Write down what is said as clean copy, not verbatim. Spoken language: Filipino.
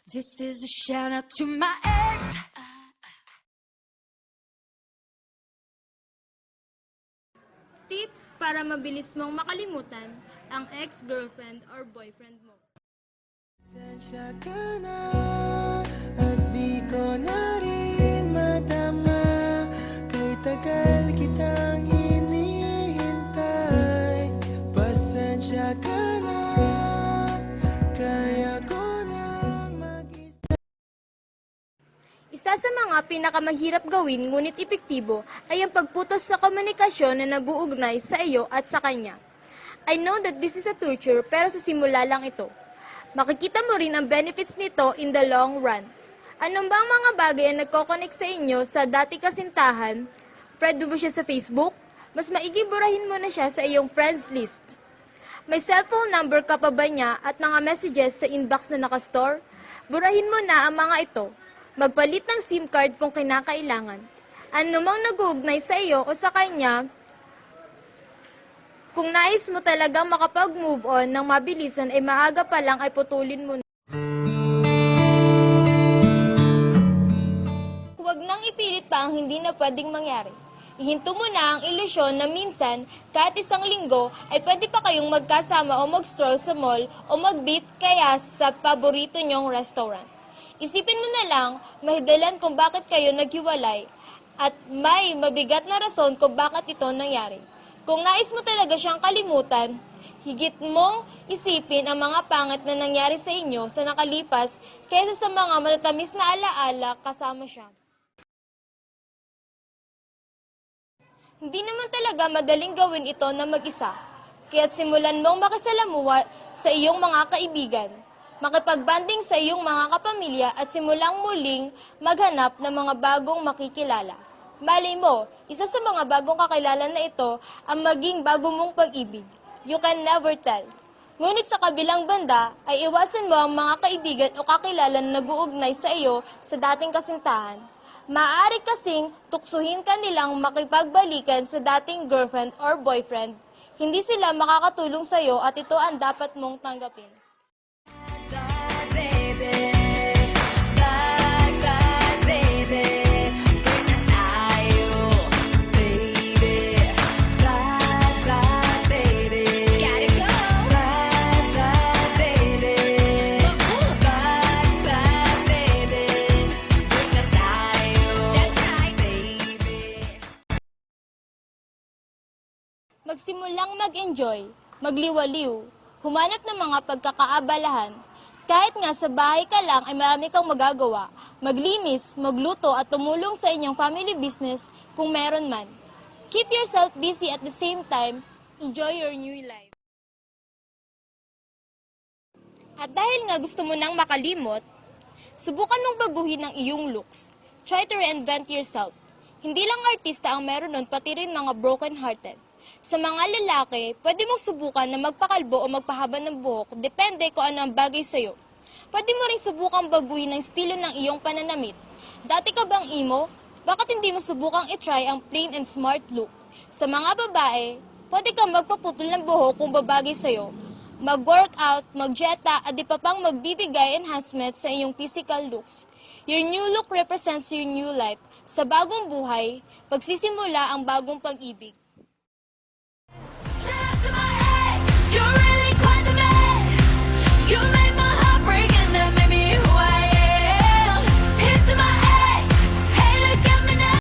This is a shout out to my ex. Tips para mabilis mong makalimutan ang ex-girlfriend or boyfriend mo. Pasensya ka na at di ko na rin madama, kay tagal kitang hinihintay. Pasensya ka na, kaya ko nang mag-isa. Isa sa mga pinakamahirap gawin ngunit epektibo ay ang pagputos sa komunikasyon na nag-uugnay sa iyo at sa kanya. I know that this is a torture pero sa simula lang ito. Makikita mo rin ang benefits nito in the long run. Anong bang mga bagay ang nagkoconnect sa inyo sa dati kasintahan? Friend mo siya sa Facebook? Mas maigi burahin mo na siya sa iyong friends list. May cellphone number ka pa ba niya at mga messages sa inbox na nakastore? Burahin mo na ang mga ito. Magpalit ng SIM card kung kinakailangan. Ano mang nag-uugnay sa iyo o sa kanya, kung nais mo talagang makapag-move on ng mabilisan ay maaga pa lang ay putulin mo na. Huwag nang ipilit pa ang hindi na pwedeng mangyari. Ihinto mo na ang ilusyon na minsan, kahit isang linggo, ay pwede pa kayong magkasama o mag-stroll sa mall o mag-date kaya sa paborito nyong restaurant. Isipin mo na lang, mahidalan kung bakit kayo naghiwalay at may mabigat na rason kung bakit ito nangyari. Kung nais mo talaga siyang kalimutan, higit mong isipin ang mga pangit na nangyari sa inyo sa nakalipas kaysa sa mga matatamis na alaala kasama siya. Hindi naman talaga madaling gawin ito na mag-isa, kaya't simulan mong makisalamuha sa iyong mga kaibigan, makipagbanding sa iyong mga kapamilya at simulang muling maghanap ng mga bagong makikilala. Malay mo, isa sa mga bagong kakilala na ito ang maging bago mong pag-ibig. You can never tell. Ngunit sa kabilang banda, ay iwasan mo ang mga kaibigan o kakilala na nag-uugnay sa iyo sa dating kasintahan. Maaari kasing tuksuhin ka nilang makipagbalikan sa dating girlfriend or boyfriend. Hindi sila makakatulong sa iyo at ito ang dapat mong tanggapin. Bye, baby. Bye, bye, baby. Break na tayo, baby. Bye, bye, baby. Gotta go. Bye, bye, baby. Bye, bye, baby. Break na tayo. That's right, baby. Magsimulang mag-enjoy, magliwaliw, humanap ng mga pagkakaabalahan. Kahit nga sa bahay ka lang ay marami kang magagawa, maglinis, magluto at tumulong sa inyong family business kung meron man. Keep yourself busy at the same time, enjoy your new life. At dahil nga gusto mo nang makalimot, subukan mong baguhin ang iyong looks. Try to reinvent yourself. Hindi lang artista ang meron nun, pati rin mga broken-hearted. Sa mga lalaki, pwede mong subukan na magpakalbo o magpahaba ng buhok, depende kung ano ang bagay sa'yo. Pwede mo rin subukan baguhin ang estilo ng iyong pananamit. Dati ka bang emo? Bakit hindi mo subukang itry ang plain and smart look? Sa mga babae, pwede kang magpaputol ng buhok kung babagay sa'yo. Mag-workout, mag-jeta, at di pa pang magbibigay enhancement sa iyong physical looks. Your new look represents your new life. Sa bagong buhay, pagsisimula ang bagong pag-ibig.